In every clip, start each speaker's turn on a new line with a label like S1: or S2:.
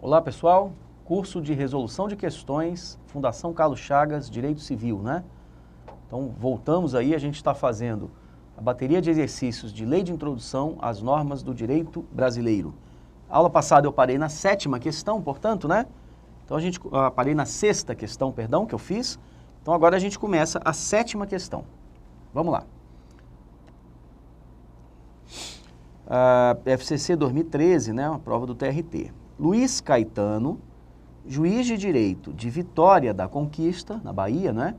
S1: Olá pessoal, curso de resolução de questões, Fundação Carlos Chagas, Direito Civil, né? Então voltamos aí, a gente está fazendo a bateria de exercícios de lei de introdução às normas do direito brasileiro. A aula passada eu parei na sétima questão, portanto, né? Então parei na sexta questão, perdão, que eu fiz. Então agora a gente começa a sétima questão. Vamos lá. FCC 2013, né? Uma prova do TRT. Luiz Caetano, juiz de direito de Vitória da Conquista, na Bahia, né?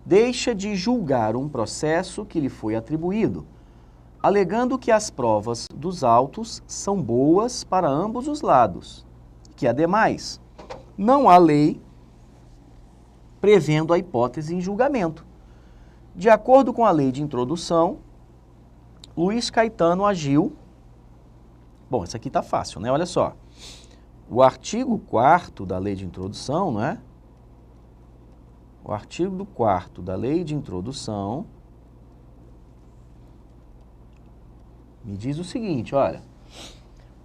S1: Deixa de julgar um processo que lhe foi atribuído, alegando que as provas dos autos são boas para ambos os lados, que, ademais, não há lei prevendo a hipótese em julgamento. De acordo com a lei de introdução, Luiz Caetano agiu... Bom, isso aqui tá fácil, né? Olha só. O artigo 4º da lei de introdução, não é? O artigo 4º da lei de introdução me diz o seguinte, olha.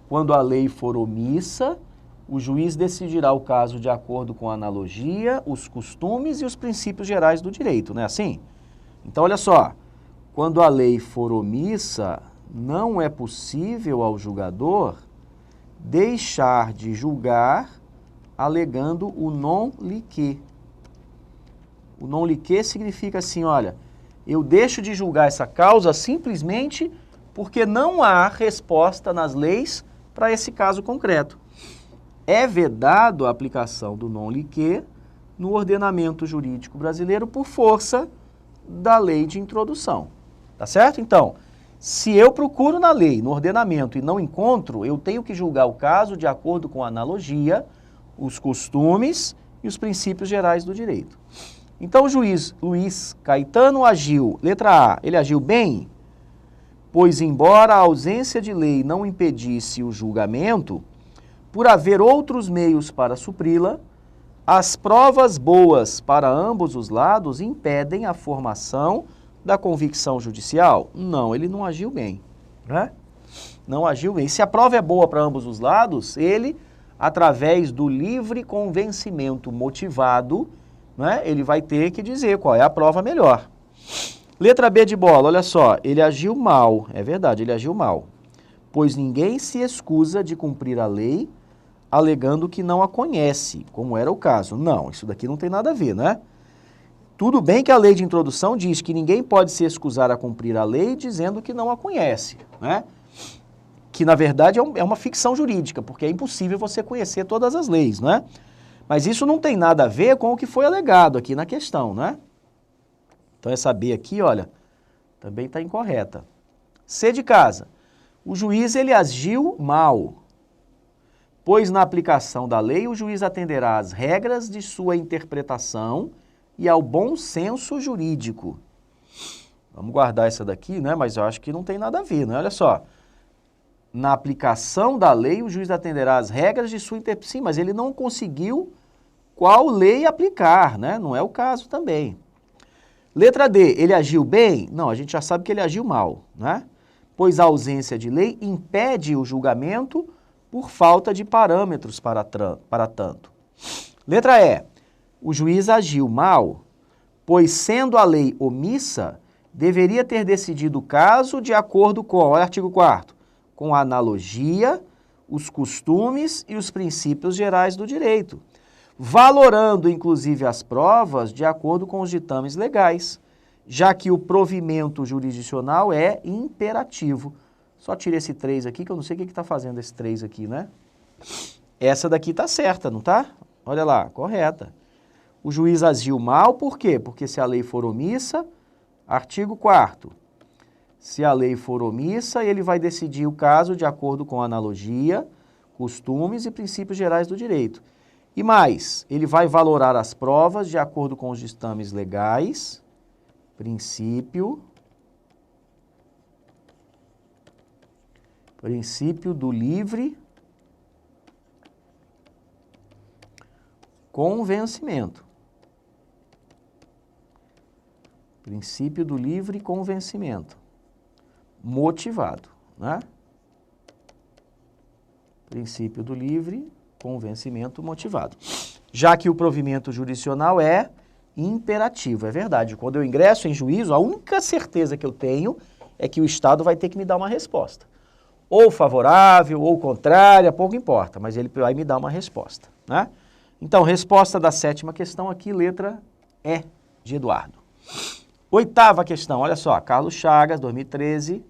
S1: Quando a lei for omissa, o juiz decidirá o caso de acordo com a analogia, os costumes e os princípios gerais do direito, não é assim? Então, olha só. Quando a lei for omissa, não é possível ao julgador deixar de julgar alegando o non liquet. O non liquet significa assim, olha, eu deixo de julgar essa causa simplesmente porque não há resposta nas leis para esse caso concreto. É vedado a aplicação do non liquet no ordenamento jurídico brasileiro por força da lei de introdução. Tá certo? Então, se eu procuro na lei, no ordenamento, e não encontro, eu tenho que julgar o caso de acordo com a analogia, os costumes e os princípios gerais do direito. Então, o juiz Luiz Caetano agiu, letra A, ele agiu bem, pois embora a ausência de lei não impedisse o julgamento, por haver outros meios para supri-la, as provas boas para ambos os lados impedem a formação da convicção judicial? Não, ele não agiu bem, né? Não agiu bem. Se a prova é boa para ambos os lados, ele, através do livre convencimento motivado, né, ele vai ter que dizer qual é a prova melhor. Letra B de bola, olha só, ele agiu mal, é verdade, ele agiu mal, pois ninguém se escusa de cumprir a lei alegando que não a conhece, como era o caso. Não, isso daqui não tem nada a ver, né? Tudo bem que a lei de introdução diz que ninguém pode se excusar a cumprir a lei dizendo que não a conhece, né? Que, na verdade, é uma ficção jurídica, porque é impossível você conhecer todas as leis, né? Mas isso não tem nada a ver com o que foi alegado aqui na questão, né? Então, essa B aqui, olha, também está incorreta. C de casa. O juiz, ele agiu mal, pois na aplicação da lei o juiz atenderá às regras de sua interpretação e ao bom senso jurídico. Vamos guardar essa daqui, né? Mas eu acho que não tem nada a ver, né? Olha só. Na aplicação da lei, o juiz atenderá às regras de sua interpretação. Sim, mas ele não conseguiu qual lei aplicar, né? Não é o caso também. Letra D, ele agiu bem? Não, a gente já sabe que ele agiu mal, né? Pois a ausência de lei impede o julgamento por falta de parâmetros para tanto. Letra E, o juiz agiu mal, pois sendo a lei omissa, deveria ter decidido o caso de acordo com, olha o artigo 4º, com a analogia, os costumes e os princípios gerais do direito, valorando inclusive as provas de acordo com os ditames legais, já que o provimento jurisdicional é imperativo. Só tira esse 3 aqui, que eu não sei o que está fazendo esse 3 aqui, né? Essa daqui está certa, não está? Olha lá, correta. O juiz agiu mal, por quê? Porque se a lei for omissa, artigo 4º, se a lei for omissa, ele vai decidir o caso de acordo com a analogia, costumes e princípios gerais do direito. E mais, ele vai valorar as provas de acordo com os ditames legais, princípio do livre convencimento. Princípio do livre convencimento. Motivado, né? Princípio do livre com vencimento motivado. Já que o provimento jurisdicional é imperativo, é verdade. Quando eu ingresso em juízo, a única certeza que eu tenho é que o Estado vai ter que me dar uma resposta. Ou favorável, ou contrária, pouco importa, mas ele vai me dar uma resposta, né? Então, resposta da 7ª questão aqui, letra E de Eduardo. 8ª questão, olha só, Carlos Chagas, 2013,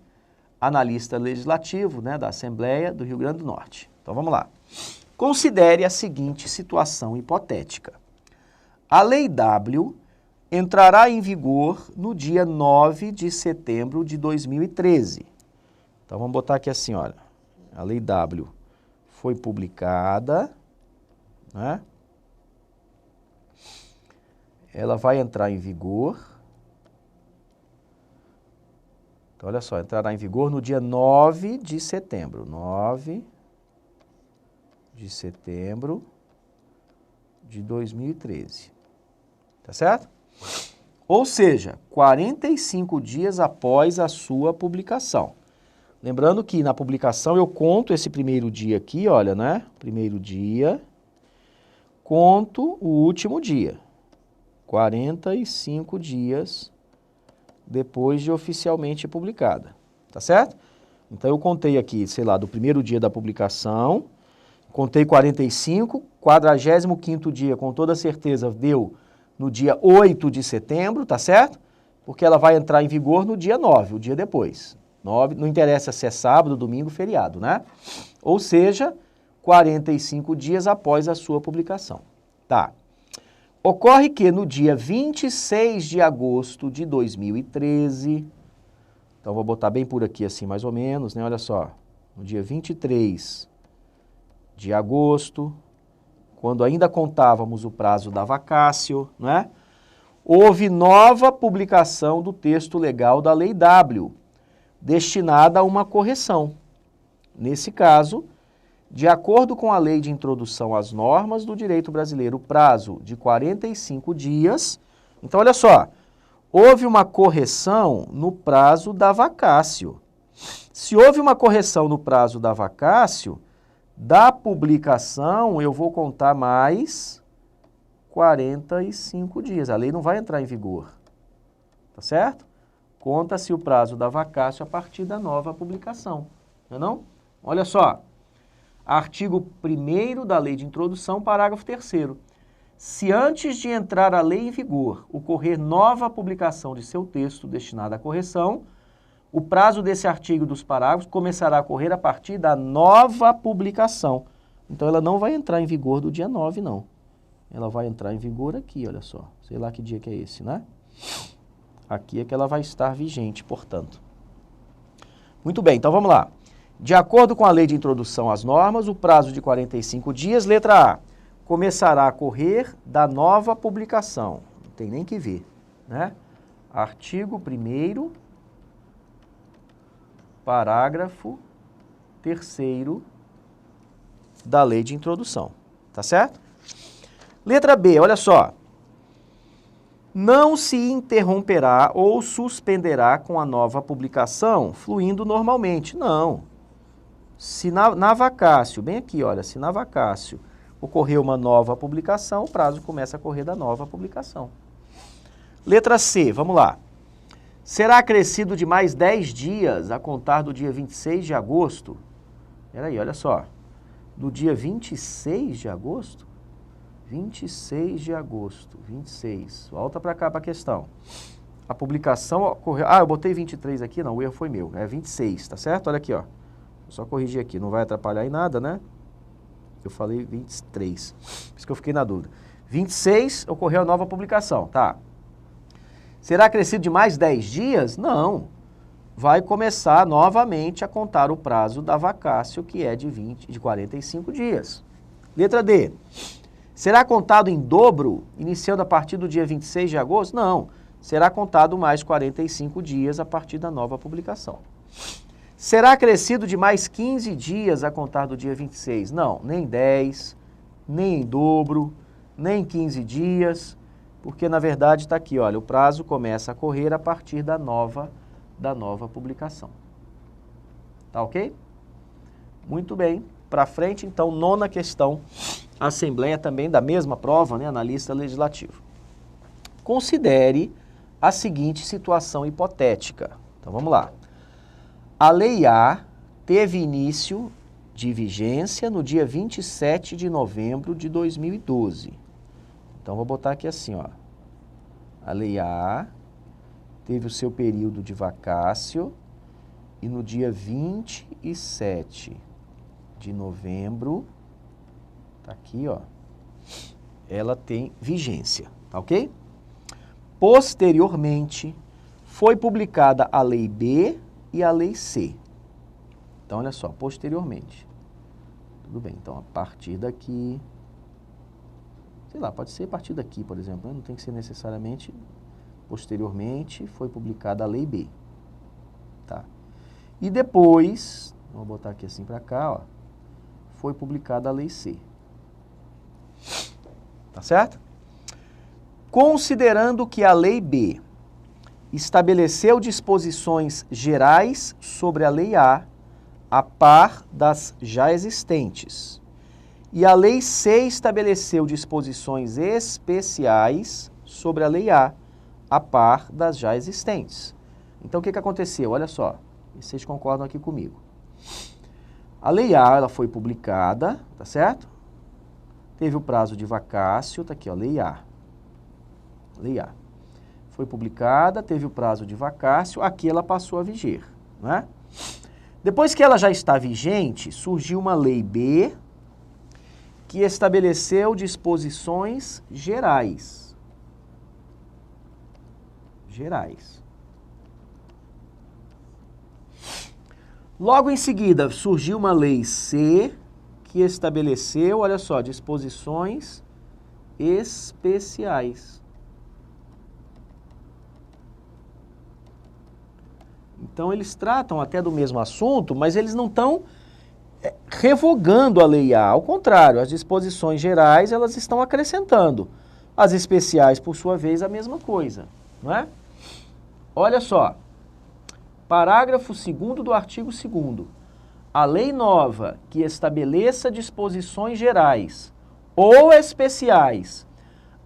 S1: analista legislativo, né, da Assembleia do Rio Grande do Norte. Então, vamos lá. Considere a seguinte situação hipotética. A Lei W entrará em vigor no dia 9 de setembro de 2013. Então, vamos botar aqui assim, olha. A Lei W foi publicada, né? Ela vai entrar em vigor. Então, olha só, entrará em vigor no dia 9 de setembro. 9 de setembro de 2013. Tá certo? Ou seja, 45 dias após a sua publicação. Lembrando que na publicação eu conto esse primeiro dia aqui, olha, né? Primeiro dia, conto o último dia. 45 dias depois de oficialmente publicada. Tá certo? Então eu contei aqui, sei lá, do primeiro dia da publicação, contei 45, 45º dia, com toda certeza, deu no dia 8 de setembro, tá certo? Porque ela vai entrar em vigor no dia 9, o dia depois. 9, não interessa se é sábado, domingo, feriado, né? Ou seja, 45 dias após a sua publicação. Tá. Ocorre que no dia 26 de agosto de 2013, então vou botar bem por aqui assim mais ou menos, né? Olha só, no dia 23 de agosto, quando ainda contávamos o prazo da vacácio, não é? Houve nova publicação do texto legal da Lei W, destinada a uma correção. Nesse caso, de acordo com a Lei de Introdução às Normas do Direito Brasileiro, o prazo de 45 dias... Então, olha só, houve uma correção no prazo da vacácio. Se houve uma correção no prazo da vacácio, da publicação eu vou contar mais 45 dias. A lei não vai entrar em vigor, tá certo? Conta-se o prazo da vacácio a partir da nova publicação, não é não? Olha só, artigo 1º da Lei de Introdução, parágrafo 3º. Se antes de entrar a lei em vigor ocorrer nova publicação de seu texto destinado à correção, o prazo desse artigo dos parágrafos começará a correr a partir da nova publicação. Então, ela não vai entrar em vigor do dia 9, não. Ela vai entrar em vigor aqui, olha só. Sei lá que dia que é esse, né? Aqui é que ela vai estar vigente, portanto. Muito bem, então vamos lá. De acordo com a Lei de Introdução às Normas, o prazo de 45 dias, letra A, começará a correr da nova publicação. Não tem nem que ver, né? Artigo 1º, parágrafo 3º da Lei de Introdução, tá certo? Letra B, olha só. Não se interromperá ou suspenderá com a nova publicação, fluindo normalmente. Não. Se na vacácio, bem aqui, olha, se na vacácio ocorreu uma nova publicação, o prazo começa a correr da nova publicação. Letra C, vamos lá. Será acrescido de mais 10 dias a contar do dia 26 de agosto? Peraí, olha só. Do dia 26 de agosto? 26 de agosto, 26. Volta para cá para a questão. A publicação ocorreu... Ah, eu botei 23 aqui, não, o erro foi meu. É 26, tá certo? Olha aqui, ó. Vou só corrigir aqui, não vai atrapalhar em nada, né? Eu falei 23, por isso que eu fiquei na dúvida. 26, ocorreu a nova publicação, tá? Será acrescido de mais 10 dias? Não. Vai começar novamente a contar o prazo da vacácio, que é de 45 dias. Letra D. Será contado em dobro, iniciando a partir do dia 26 de agosto? Não. Será contado mais 45 dias a partir da nova publicação. Será acrescido de mais 15 dias a contar do dia 26? Não, nem 10, nem em dobro, nem 15 dias, porque na verdade está aqui, olha, o prazo começa a correr a partir da nova publicação. Tá ok? Muito bem. para frente, então, nona questão, Assembleia também da mesma prova, né, analista legislativo. Considere a seguinte situação hipotética. Então, vamos lá. A Lei A teve início de vigência no dia 27 de novembro de 2012. Então, vou botar aqui assim, ó. A Lei A teve o seu período de vacácio e no dia 27 de novembro, tá aqui, ó, ela tem vigência, tá ok? Posteriormente, foi publicada a Lei B e a Lei C. Então, olha só, posteriormente. Tudo bem, então, a partir daqui, sei lá, pode ser a partir daqui, por exemplo, né? Não tem que ser necessariamente posteriormente, foi publicada a Lei B, tá? E depois, vou botar aqui assim para cá, ó, foi publicada a Lei C. Tá certo? Considerando que a Lei B estabeleceu disposições gerais sobre a Lei A par das já existentes, e a Lei C estabeleceu disposições especiais sobre a Lei A par das já existentes. Então, o que aconteceu? Olha só, vocês concordam aqui comigo. A Lei A, ela foi publicada, tá certo? Teve o prazo de vacácio, tá aqui, ó, Lei A. Lei A. Foi publicada, teve o prazo de vacácio, aqui ela passou a viger, né? Depois que ela já está vigente, surgiu uma Lei B que estabeleceu disposições gerais. Logo em seguida, surgiu uma Lei C que estabeleceu, olha só, disposições especiais. Então, eles tratam até do mesmo assunto, mas eles não estão revogando a Lei A. Ao contrário, as disposições gerais, elas estão acrescentando. As especiais, por sua vez, a mesma coisa, não é? Olha só, parágrafo 2º do artigo 2º. A lei nova que estabeleça disposições gerais ou especiais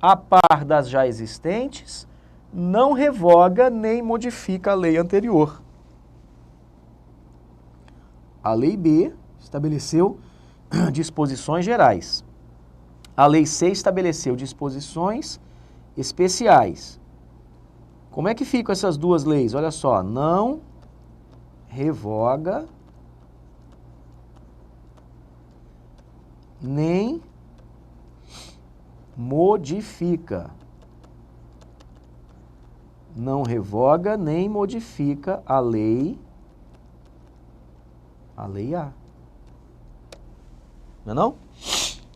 S1: a par das já existentes, não revoga nem modifica a lei anterior. A Lei B estabeleceu disposições gerais. A Lei C estabeleceu disposições especiais. Como é que ficam essas duas leis? Olha só, não revoga nem modifica. Não revoga nem modifica a lei A. Não é não?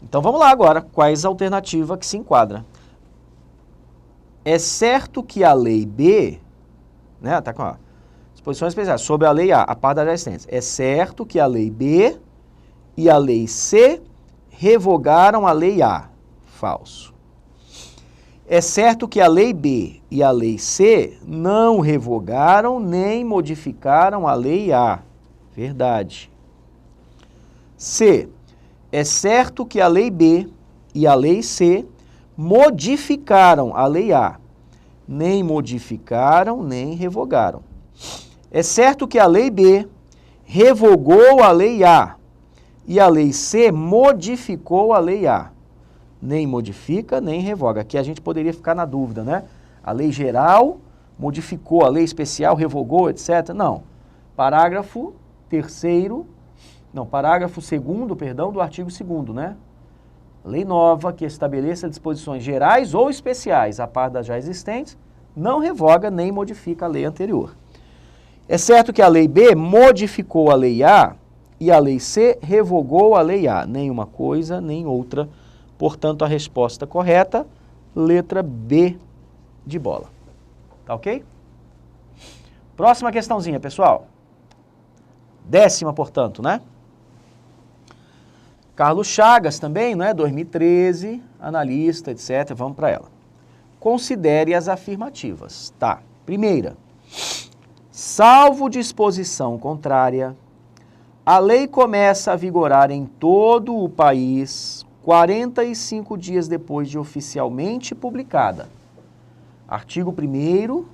S1: Então vamos lá agora, quais alternativas que se enquadram. É certo que a Lei B, né, tá com disposições especiais sobre a Lei A par das já existentes. É certo que a Lei B e a Lei C revogaram a Lei A. Falso. É certo que a Lei B e a Lei C não revogaram nem modificaram a Lei A. Verdade. C. É certo que a Lei B e a Lei C modificaram a Lei A. Nem modificaram, nem revogaram. É certo que a Lei B revogou a Lei A e a Lei C modificou a Lei A. Nem modifica, nem revoga. Aqui a gente poderia ficar na dúvida, né? A lei geral modificou, a lei especial revogou, etc. Não. Parágrafo 2º, do artigo 2º, né? Lei nova que estabeleça disposições gerais ou especiais a par das já existentes, não revoga nem modifica a lei anterior. É certo que a Lei B modificou a Lei A e a Lei C revogou a Lei A. Nem uma coisa, nem outra. Portanto, a resposta correta, letra B de bola. Tá ok? Próxima questãozinha, pessoal. 10ª, portanto, né? Carlos Chagas também, né? 2013, analista, etc. Vamos para ela. Considere as afirmativas. Tá. Primeira. Salvo disposição contrária, A lei começa a vigorar em todo o país 45 dias depois de oficialmente publicada. Artigo 1º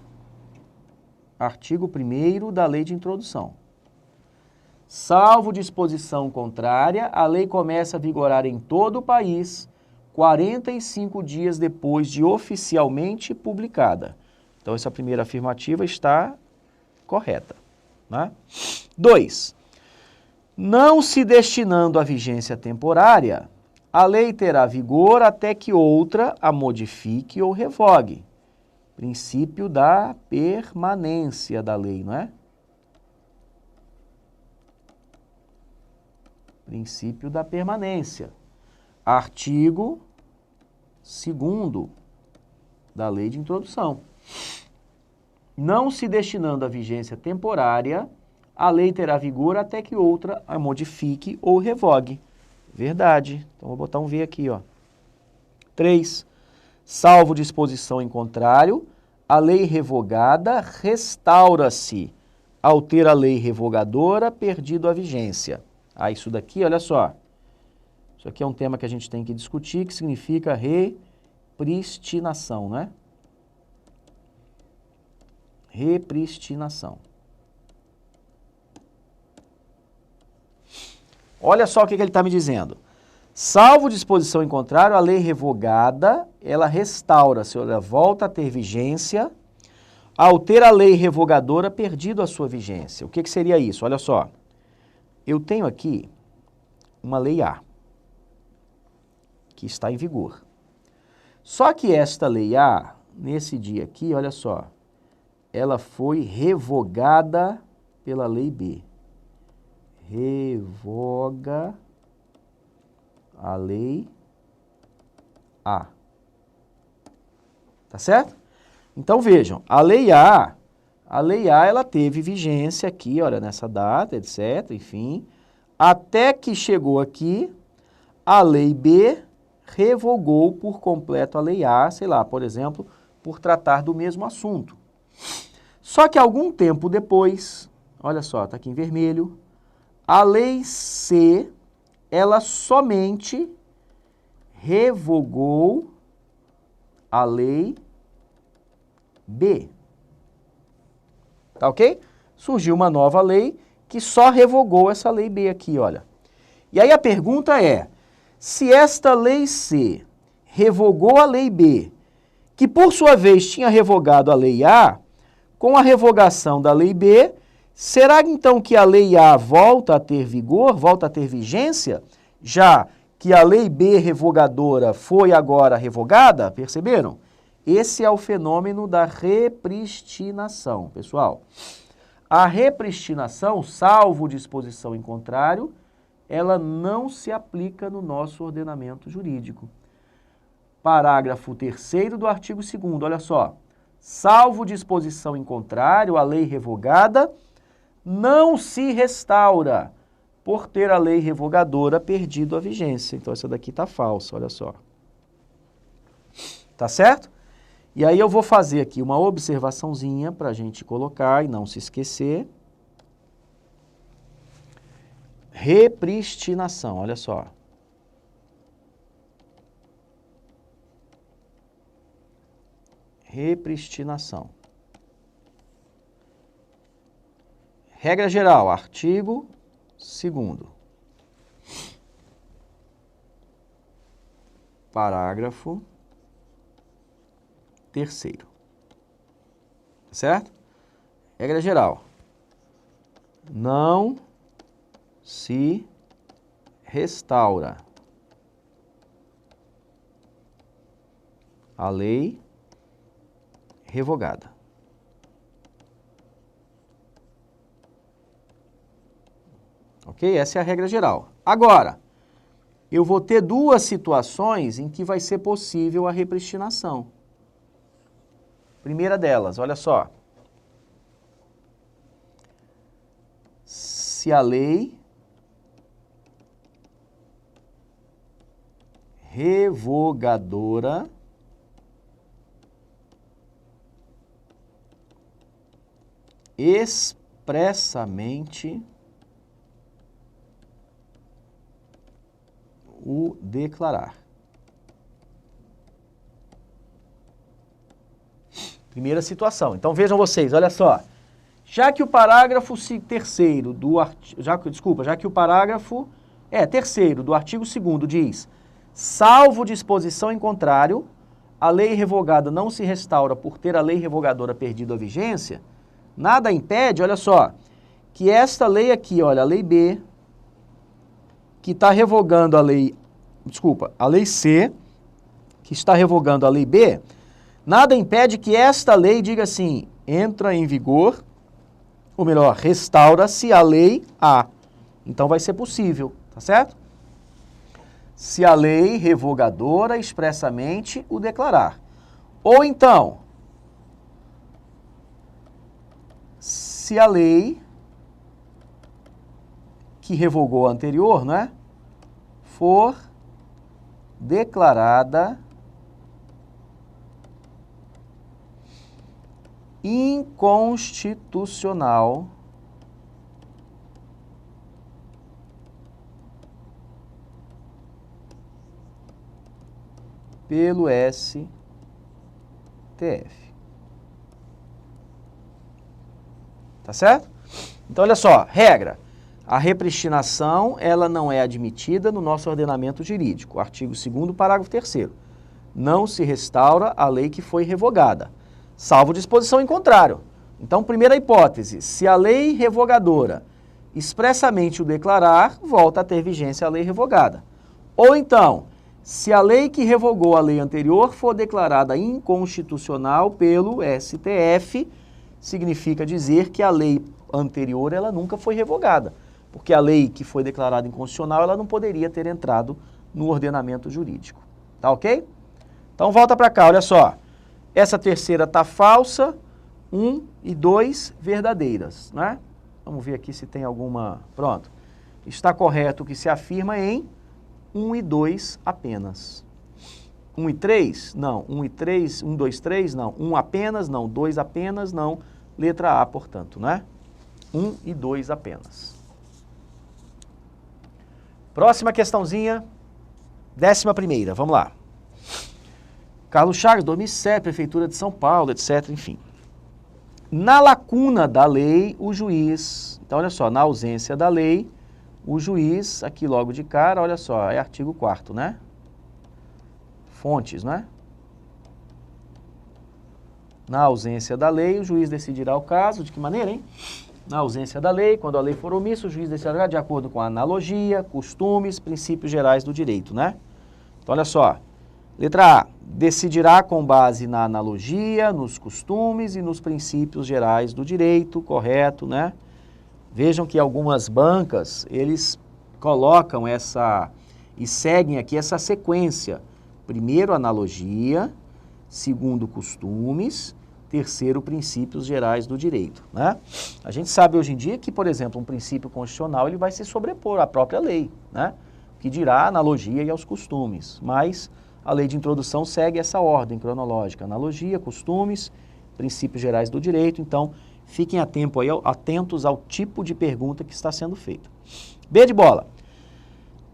S1: da Lei de Introdução. Salvo disposição contrária, a lei começa a vigorar em todo o país 45 dias depois de oficialmente publicada. Então, essa primeira afirmativa está correta, né? 2. Não se destinando à vigência temporária, a lei terá vigor até que outra a modifique ou revogue. Princípio da permanência da lei, não é? Princípio da permanência. Artigo 2º da Lei de Introdução. Não se destinando à vigência temporária, a lei terá vigor até que outra a modifique ou revogue. Verdade. Então, vou botar um V aqui, ó. 3. Salvo disposição em contrário, a lei revogada restaura-se ao ter a lei revogadora perdido a vigência. Ah, isso daqui, olha só. Isso aqui é um tema que a gente tem que discutir, que significa repristinação, né? Repristinação. Olha só o que ele está me dizendo. Salvo disposição em contrário, a lei revogada, ela restaura-se, ela volta a ter vigência, ao ter a lei revogadora perdido a sua vigência. O que seria isso? Olha só. Eu tenho aqui uma lei A, que está em vigor. Só que esta lei A, nesse dia aqui, olha só, ela foi revogada pela lei B. Revoga a lei A. Tá certo? Então vejam, a lei A ela teve vigência aqui, olha, nessa data, etc, enfim, até que chegou aqui, a lei B revogou por completo a lei A, sei lá, por exemplo, por tratar do mesmo assunto. Só que algum tempo depois, olha só, tá aqui em vermelho, a lei C, ela somente revogou a lei B. Tá ok? Surgiu uma nova lei que só revogou essa lei B aqui, olha. E aí a pergunta é, se esta lei C revogou a lei B, que por sua vez tinha revogado a lei A, com a revogação da lei B, será então que a lei A volta a ter vigor, volta a ter vigência, já que a lei B revogadora foi agora revogada? Perceberam? Esse é o fenômeno da repristinação, pessoal. A repristinação, salvo disposição em contrário, ela não se aplica no nosso ordenamento jurídico. Parágrafo 3º do artigo 2º, olha só. Salvo disposição em contrário, a lei revogada não se restaura por ter a lei revogadora perdido a vigência. Então, essa daqui está falsa, olha só. Tá certo? E aí eu vou fazer aqui uma observaçãozinha para a gente colocar e não se esquecer. Repristinação, olha só. Repristinação. Regra geral, artigo 2º. Parágrafo 3º. Certo? Regra geral. Não se restaura a lei revogada. Ok? Essa é a regra geral. Agora, eu vou ter duas situações em que vai ser possível a repristinação. Primeira delas, olha só. Se a lei revogadora expressamente o declarar. Primeira situação. Então vejam vocês, olha só. Já que o parágrafo terceiro do artigo... Já que o parágrafo terceiro do artigo 2º diz: salvo disposição em contrário, a lei revogada não se restaura por ter a lei revogadora perdido a vigência, nada impede, olha só, que esta lei aqui, olha, a lei B, que está revogando a lei... a lei C, que está revogando a lei B, nada impede que esta lei diga assim: entra em vigor, ou melhor, restaura-se a lei A. Então vai ser possível, tá certo? Se a lei revogadora expressamente o declarar. Ou então, se a lei que revogou a anterior, não é? For declarada inconstitucional pelo STF. Tá certo? Então, olha só, regra. A repristinação, ela não é admitida no nosso ordenamento jurídico. Artigo 2º, parágrafo 3º. Não se restaura a lei que foi revogada, salvo disposição em contrário. Então, primeira hipótese, se a lei revogadora expressamente o declarar, volta a ter vigência a lei revogada. Ou então, se a lei que revogou a lei anterior for declarada inconstitucional pelo STF, significa dizer que a lei anterior ela nunca foi revogada, porque a lei que foi declarada inconstitucional ela não poderia ter entrado no ordenamento jurídico. Tá ok? Então volta para cá, olha só. Essa terceira está falsa, 1 e 2 verdadeiras, né? Vamos ver aqui se tem alguma... Pronto. Está correto o que se afirma em 1 e 2 apenas. 1 e 3? Não. 1 e 3, 1, 2, 3? Não. 1 apenas? Não. 2 apenas? Não. Letra A, portanto, né? 1 e 2 apenas. Próxima questãozinha, 11ª, vamos lá. Carlos Chagas, 2007, Prefeitura de São Paulo, etc, enfim. Na lacuna da lei, o juiz... Então, olha só, na ausência da lei, o juiz, aqui logo de cara, olha só, é artigo 4º, né? Fontes, né? Na ausência da lei, o juiz decidirá o caso. De que maneira, hein? Na ausência da lei, quando a lei for omissa, o juiz decidirá de acordo com a analogia, costumes, princípios gerais do direito, né? Então, olha só. Letra A. Decidirá com base na analogia, nos costumes e nos princípios gerais do direito, correto, né? Vejam que algumas bancas, eles colocam essa e seguem aqui essa sequência. Primeiro, analogia. Segundo, costumes. Terceiro, princípios gerais do direito, né? A gente sabe hoje em dia que, por exemplo, um princípio constitucional ele vai se sobrepor à própria lei, né? Que dirá a analogia e aos costumes, mas a lei de introdução segue essa ordem cronológica, analogia, costumes, princípios gerais do direito, então fiquem atentos ao tipo de pergunta que está sendo feita. B de bola.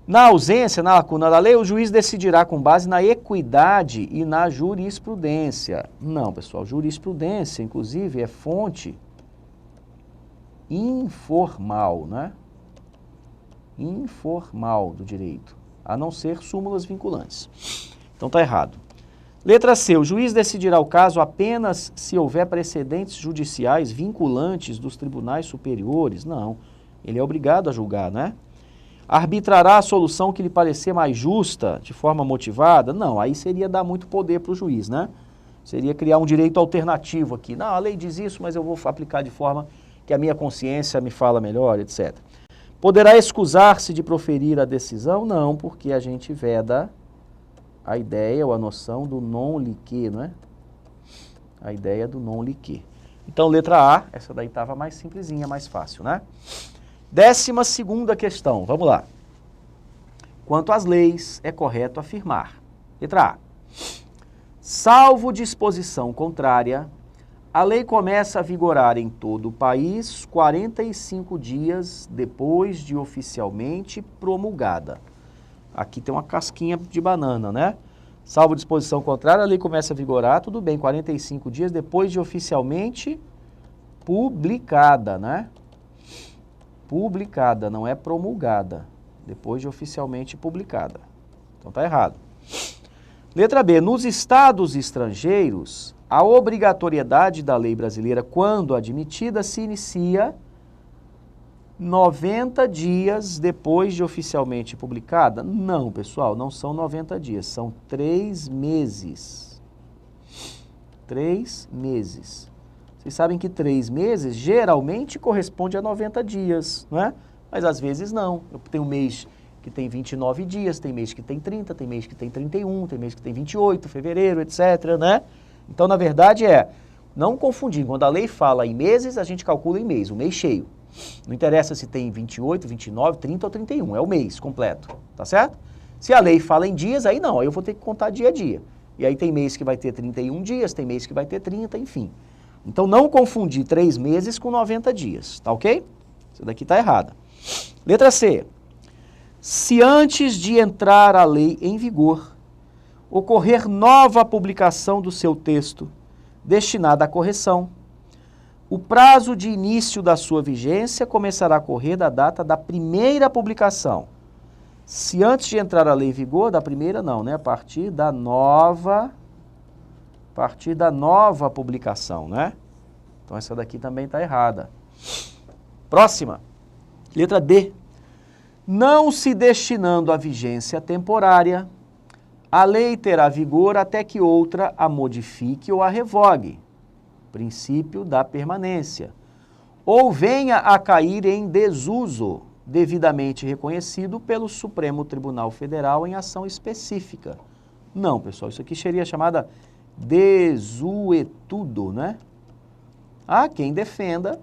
S1: Na ausência, na lacuna da lei, o juiz decidirá com base na equidade e na jurisprudência. Não, pessoal, jurisprudência, inclusive, é fonte informal, né? Informal do direito, a não ser súmulas vinculantes. Então tá errado. Letra C, o juiz decidirá o caso apenas se houver precedentes judiciais vinculantes dos tribunais superiores. Não, ele é obrigado a julgar, né? Arbitrará a solução que lhe parecer mais justa, de forma motivada? Não, aí seria dar muito poder para o juiz, né? Seria criar um direito alternativo aqui. Não, a lei diz isso, mas eu vou aplicar de forma que a minha consciência me fala melhor, etc. Poderá excusar-se de proferir a decisão? Não, porque a gente veda a ideia ou a noção do non liquer, não é? A ideia do non liquer. Então, letra A, essa daí estava mais simplesinha, mais fácil, né? 12ª questão, vamos lá. Quanto às leis, é correto afirmar. Letra A. Salvo disposição contrária, a lei começa a vigorar em todo o país 45 dias depois de oficialmente promulgada. Aqui tem uma casquinha de banana, né? Salvo disposição contrária, a lei começa a vigorar, tudo bem, 45 dias depois de oficialmente publicada, né? Publicada, não é promulgada. Depois de oficialmente publicada. Então tá errado. Letra B. Nos estados estrangeiros, a obrigatoriedade da lei brasileira, quando admitida, se inicia 90 dias depois de oficialmente publicada? Não, pessoal, não são 90 dias, são 3 meses. 3 meses. Vocês sabem que 3 meses geralmente corresponde a 90 dias, não é? Mas às vezes não. Eu tenho um mês que tem 29 dias, tem mês que tem 30, tem mês que tem 31, tem mês que tem 28, fevereiro, etc, né? Então, na verdade, não confundir. Quando a lei fala em meses, a gente calcula em mês, o mês cheio. Não interessa se tem 28, 29, 30 ou 31, é o mês completo, tá certo? Se a lei fala em dias, aí não, aí eu vou ter que contar dia a dia. E aí tem mês que vai ter 31 dias, tem mês que vai ter 30, enfim. Então, não confundir 3 meses com 90 dias, tá ok? Isso daqui tá errada. Letra C. Se antes de entrar a lei em vigor, ocorrer nova publicação do seu texto destinada à correção, o prazo de início da sua vigência começará a correr da data da primeira publicação. Se antes de entrar a lei em vigor, da primeira não, né? A partir da nova publicação, né? Então essa daqui também está errada. Próxima. Letra D. Não se destinando à vigência temporária, a lei terá vigor até que outra a modifique ou a revogue. Princípio da permanência. Ou venha a cair em desuso, devidamente reconhecido pelo Supremo Tribunal Federal em ação específica. Não, pessoal, isso aqui seria chamada desuetudo, né? Há quem defenda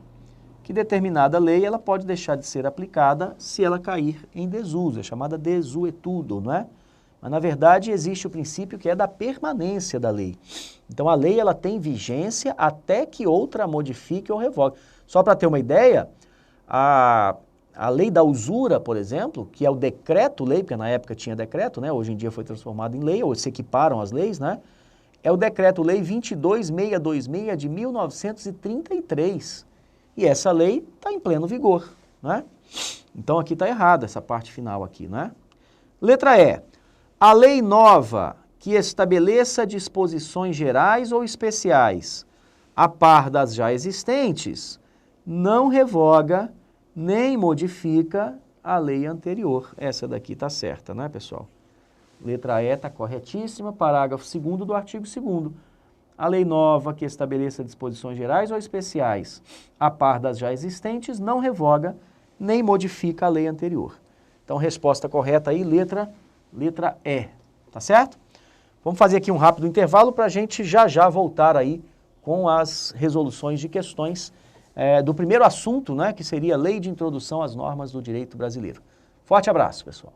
S1: que determinada lei ela pode deixar de ser aplicada se ela cair em desuso, é chamada desuetudo, não é? Mas, na verdade, existe o princípio que é da permanência da lei. Então, a lei ela tem vigência até que outra modifique ou revogue. Só para ter uma ideia, a lei da usura, por exemplo, que é o decreto-lei, porque na época tinha decreto, né? Hoje em dia foi transformado em lei, ou se equiparam as leis, né? É o decreto-lei 22626 de 1933. E essa lei está em pleno vigor, né? Então aqui está errada essa parte final aqui, né? Letra E. A lei nova que estabeleça disposições gerais ou especiais a par das já existentes não revoga nem modifica a lei anterior. Essa daqui está certa, né, pessoal? Letra E está corretíssima, parágrafo 2º do artigo 2º. A lei nova que estabeleça disposições gerais ou especiais a par das já existentes não revoga nem modifica a lei anterior. Então, resposta correta aí, letra E, tá certo? Vamos fazer aqui um rápido intervalo para a gente já voltar aí com as resoluções de questões do primeiro assunto, né, que seria a Lei de Introdução às Normas do Direito Brasileiro. Forte abraço, pessoal.